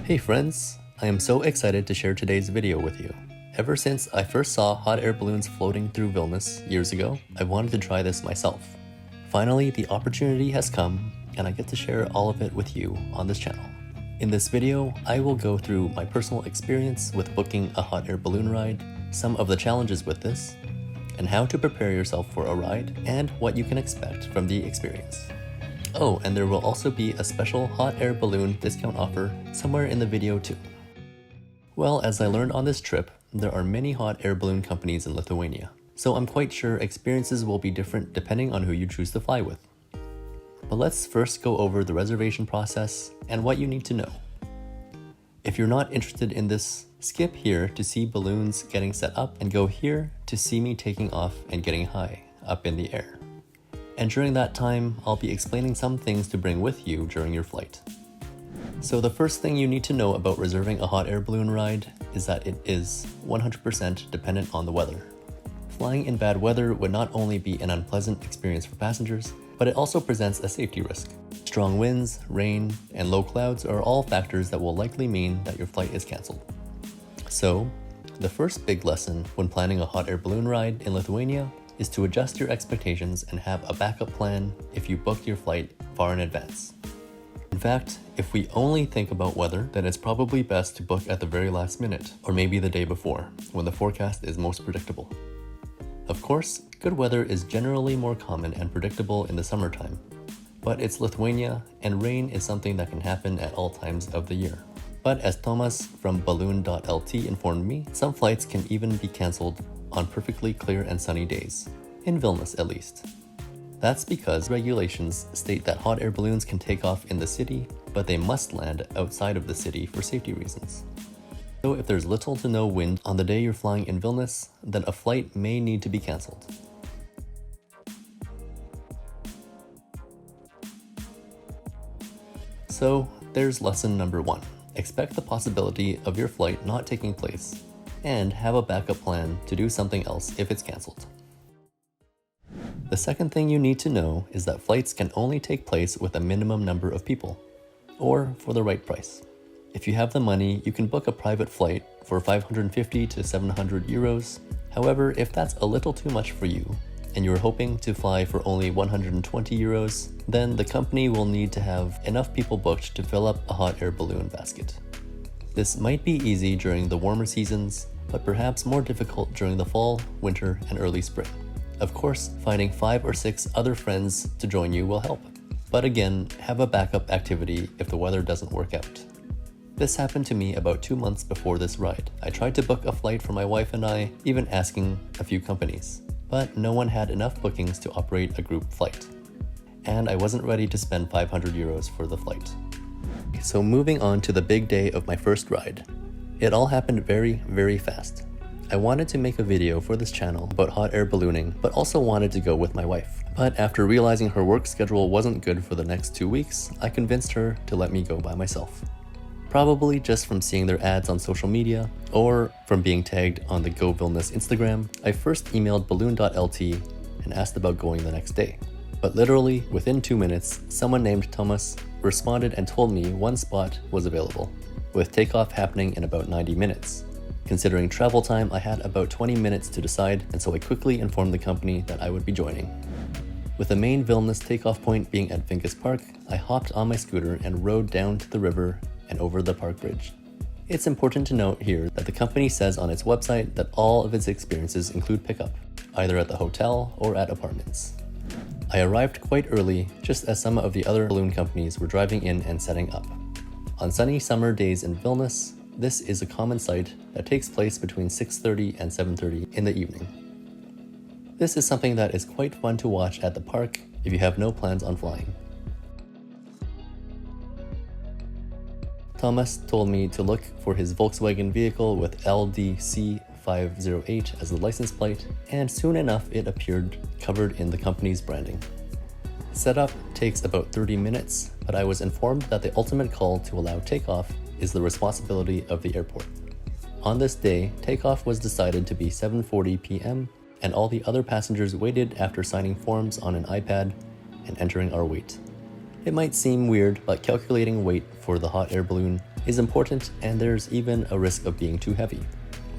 Hey friends, I am so excited to share today's video with you. Ever since I first saw hot air balloons floating through Vilnius years ago, I wanted to try this myself. Finally, the opportunity has come, and I get to share all of it with you on this channel. In this video, I will go through my personal experience with booking a hot air balloon ride, some of the challenges with this, and how to prepare yourself for a ride, and what you can expect from the experience. Oh, and there will also be a special hot air balloon discount offer somewhere in the video too. Well, as I learned on this trip, there are many hot air balloon companies in Lithuania, so I'm quite sure experiences will be different depending on who you choose to fly with. But let's first go over the reservation process and what you need to know. If you're not interested in this, skip here to see balloons getting set up and go here to see me taking off and getting high up in the air. And during that time, I'll be explaining some things to bring with you during your flight. So the first thing you need to know about reserving a hot air balloon ride is that it is 100% dependent on the weather. Flying in bad weather would not only be an unpleasant experience for passengers, but it also presents a safety risk. Strong winds, rain, and low clouds are all factors that will likely mean that your flight is cancelled. So, the first big lesson when planning a hot air balloon ride in Lithuania is to adjust your expectations and have a backup plan if you booked your flight far in advance. In fact, if we only think about weather, then it's probably best to book at the very last minute, or maybe the day before, when the forecast is most predictable. Of course, good weather is generally more common and predictable in the summertime, but it's Lithuania, and rain is something that can happen at all times of the year. But as Thomas from balloon.lt informed me, some flights can even be cancelled on perfectly clear and sunny days, in Vilnius at least. That's because regulations state that hot air balloons can take off in the city, but they must land outside of the city for safety reasons. So if there's little to no wind on the day you're flying in Vilnius, then a flight may need to be cancelled. So there's lesson number 1. Expect the possibility of your flight not taking place, and have a backup plan to do something else if it's cancelled. The second thing you need to know is that flights can only take place with a minimum number of people, or for the right price. If you have the money, you can book a private flight for 550 to 700 euros. However, if that's a little too much for you, and you're hoping to fly for only 120 euros, then the company will need to have enough people booked to fill up a hot air balloon basket. This might be easy during the warmer seasons, but perhaps more difficult during the fall, winter, and early spring. Of course, finding 5 or 6 other friends to join you will help. But again, have a backup activity if the weather doesn't work out. This happened to me about 2 months before this ride. I tried to book a flight for my wife and I, even asking a few companies, but no one had enough bookings to operate a group flight. And I wasn't ready to spend 500 euros for the flight. So moving on to the big day of my first ride. It all happened very, very fast. I wanted to make a video for this channel about hot air ballooning, but also wanted to go with my wife. But after realizing her work schedule wasn't good for the next 2 weeks, I convinced her to let me go by myself. Probably just from seeing their ads on social media, or from being tagged on the Go Vilnius Instagram, I first emailed balloon.lt and asked about going the next day. But literally, within 2 minutes, someone named Thomas responded and told me one spot was available, with takeoff happening in about 90 minutes. Considering travel time, I had about 20 minutes to decide, and so I quickly informed the company that I would be joining. With the main Vilnius takeoff point being at Vilnius Park, I hopped on my scooter and rode down to the river and over the park bridge. It's important to note here that the company says on its website that all of its experiences include pickup, either at the hotel or at apartments. I arrived quite early, just as some of the other balloon companies were driving in and setting up. On sunny summer days in Vilnius, this is a common sight that takes place between 6:30 and 7:30 in the evening. This is something that is quite fun to watch at the park if you have no plans on flying. Thomas told me to look for his Volkswagen vehicle with LDC508 as the license plate, and soon enough it appeared covered in the company's branding. Setup takes about 30 minutes, but I was informed that the ultimate call to allow takeoff is the responsibility of the airport. On this day, takeoff was decided to be 7:40 p.m., and all the other passengers waited after signing forms on an iPad and entering our weight. It might seem weird, but calculating weight for the hot air balloon is important, and there's even a risk of being too heavy.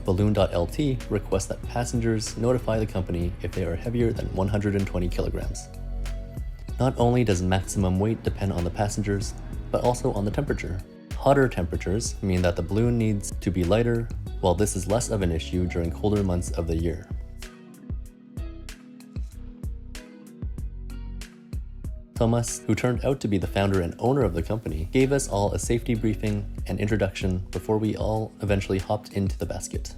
Balloon.lt requests that passengers notify the company if they are heavier than 120 kilograms. Not only does maximum weight depend on the passengers, but also on the temperature. Hotter temperatures mean that the balloon needs to be lighter, while this is less of an issue during colder months of the year. Thomas, who turned out to be the founder and owner of the company, gave us all a safety briefing and introduction before we all eventually hopped into the basket.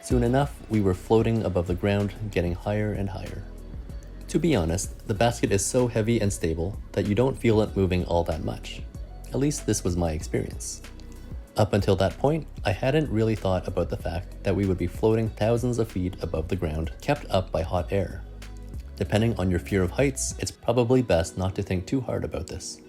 Soon enough, we were floating above the ground, getting higher and higher. To be honest, the basket is so heavy and stable that you don't feel it moving all that much. At least this was my experience. Up until that point, I hadn't really thought about the fact that we would be floating thousands of feet above the ground, kept up by hot air. Depending on your fear of heights, it's probably best not to think too hard about this.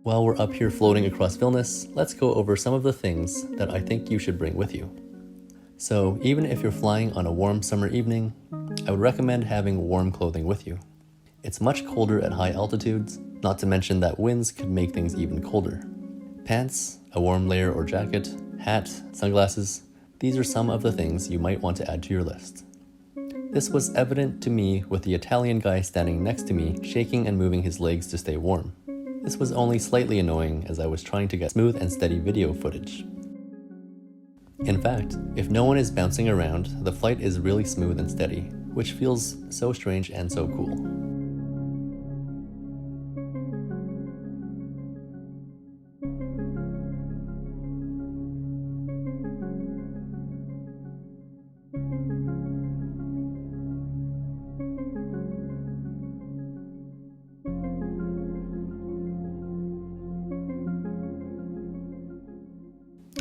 While we're up here floating across Vilnius, let's go over some of the things that I think you should bring with you. So, even if you're flying on a warm summer evening, I would recommend having warm clothing with you. It's much colder at high altitudes, not to mention that winds could make things even colder. Pants, a warm layer or jacket, hat, sunglasses, these are some of the things you might want to add to your list. This was evident to me with the Italian guy standing next to me, shaking and moving his legs to stay warm. This was only slightly annoying as I was trying to get smooth and steady video footage. In fact, if no one is bouncing around, the flight is really smooth and steady, which feels so strange and so cool.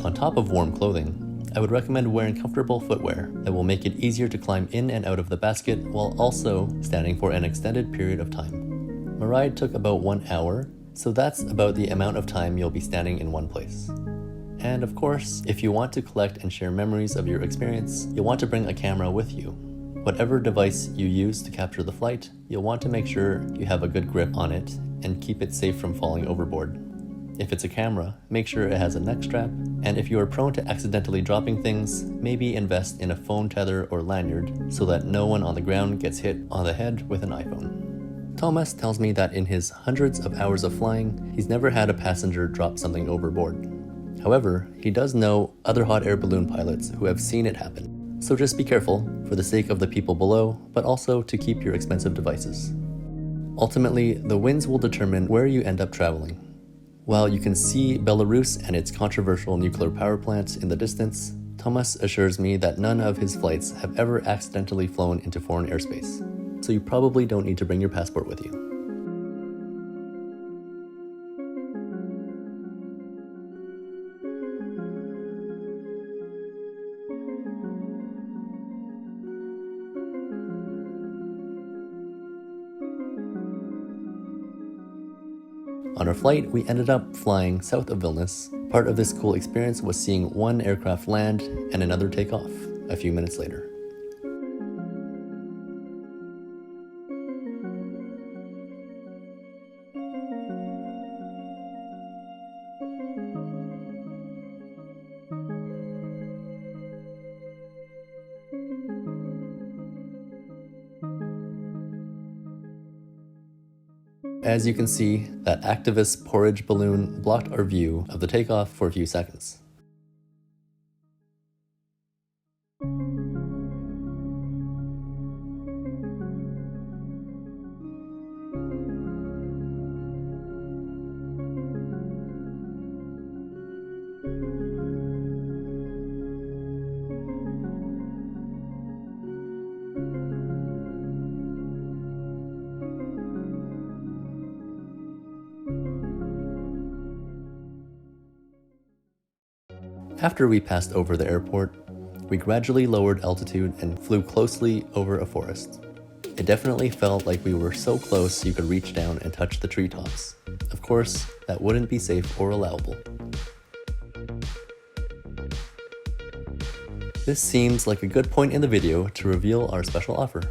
On top of warm clothing, I would recommend wearing comfortable footwear that will make it easier to climb in and out of the basket while also standing for an extended period of time. My ride took about 1 hour, so that's about the amount of time you'll be standing in one place. And of course, if you want to collect and share memories of your experience, you'll want to bring a camera with you. Whatever device you use to capture the flight, you'll want to make sure you have a good grip on it and keep it safe from falling overboard. If it's a camera, make sure it has a neck strap, and if you are prone to accidentally dropping things, maybe invest in a phone tether or lanyard so that no one on the ground gets hit on the head with an iPhone. Thomas tells me that in his hundreds of hours of flying, he's never had a passenger drop something overboard. However, he does know other hot air balloon pilots who have seen it happen. So just be careful, for the sake of the people below, but also to keep your expensive devices. Ultimately, the winds will determine where you end up traveling. While you can see Belarus and its controversial nuclear power plant in the distance, Thomas assures me that none of his flights have ever accidentally flown into foreign airspace, so you probably don't need to bring your passport with you. On our flight, we ended up flying south of Vilnius. Part of this cool experience was seeing one aircraft land and another take off a few minutes later. As you can see, that activist porridge balloon blocked our view of the takeoff for a few seconds. After we passed over the airport, we gradually lowered altitude and flew closely over a forest. It definitely felt like we were so close you could reach down and touch the treetops. Of course, that wouldn't be safe or allowable. This seems like a good point in the video to reveal our special offer.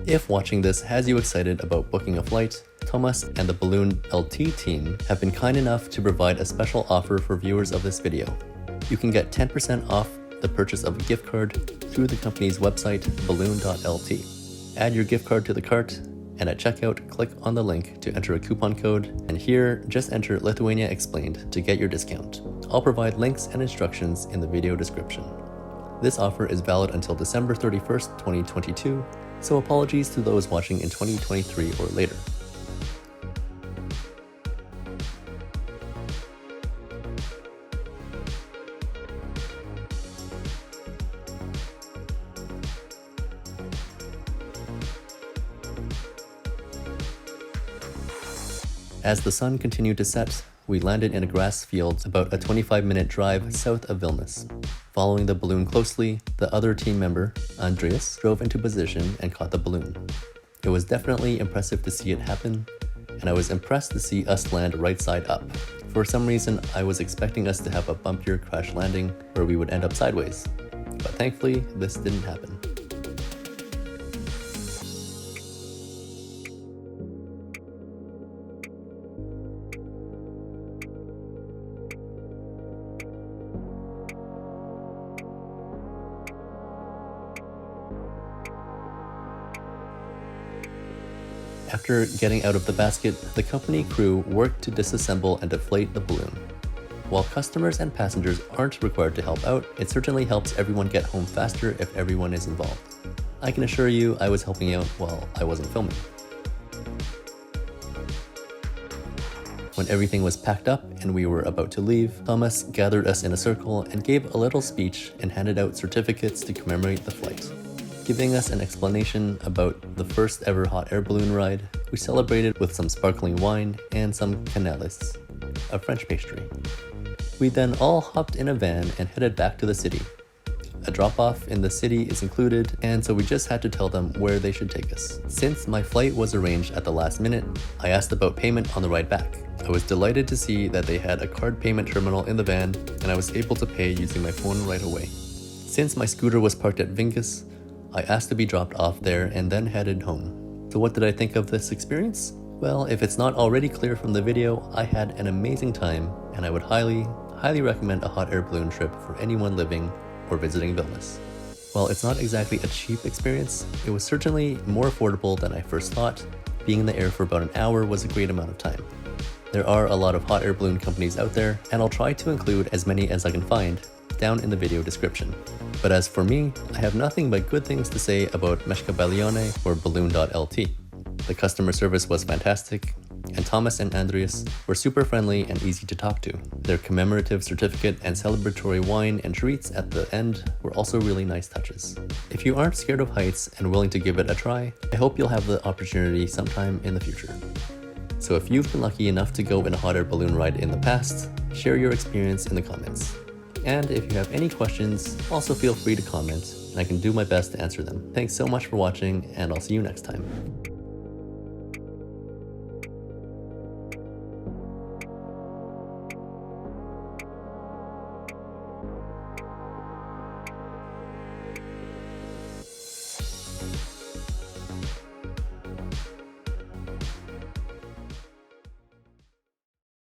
If watching this has you excited about booking a flight, Thomas and the balloon.lt team have been kind enough to provide a special offer for viewers of this video. You can get 10% off the purchase of a gift card through the company's website, balloon.lt. Add your gift card to the cart, and at checkout, click on the link to enter a coupon code, and here, just enter Lithuania Explained to get your discount. I'll provide links and instructions in the video description. This offer is valid until December 31st, 2022, so apologies to those watching in 2023 or later. As the sun continued to set, we landed in a grass field about a 25-minute drive south of Vilnius. Following the balloon closely, the other team member, Andreas, drove into position and caught the balloon. It was definitely impressive to see it happen, and I was impressed to see us land right side up. For some reason, I was expecting us to have a bumpier crash landing where we would end up sideways, but thankfully, this didn't happen. After getting out of the basket, the company crew worked to disassemble and deflate the balloon. While customers and passengers aren't required to help out, it certainly helps everyone get home faster if everyone is involved. I can assure you I was helping out while I wasn't filming. When everything was packed up and we were about to leave, Thomas gathered us in a circle and gave a little speech and handed out certificates to commemorate the flight. Giving us an explanation about the first ever hot air balloon ride, we celebrated with some sparkling wine and some canelles, a French pastry. We then all hopped in a van and headed back to the city. A drop-off in the city is included, and so we just had to tell them where they should take us. Since my flight was arranged at the last minute, I asked about payment on the ride back. I was delighted to see that they had a card payment terminal in the van, and I was able to pay using my phone right away. Since my scooter was parked at Vilnius, I asked to be dropped off there and then headed home. So what did I think of this experience? Well, if it's not already clear from the video, I had an amazing time, and I would highly recommend a hot air balloon trip for anyone living or visiting Vilnius. While it's not exactly a cheap experience, it was certainly more affordable than I first thought. Being in the air for about an hour was a great amount of time. There are a lot of hot air balloon companies out there, and I'll try to include as many as I can find down in the video description. But as for me, I have nothing but good things to say about Meshka Balione or balloon.lt. The customer service was fantastic, and Thomas and Andreas were super friendly and easy to talk to. Their commemorative certificate and celebratory wine and treats at the end were also really nice touches. If you aren't scared of heights and willing to give it a try, I hope you'll have the opportunity sometime in the future. So if you've been lucky enough to go in a hot air balloon ride in the past, share your experience in the comments. And if you have any questions, also feel free to comment, and I can do my best to answer them. Thanks so much for watching, and I'll see you next time.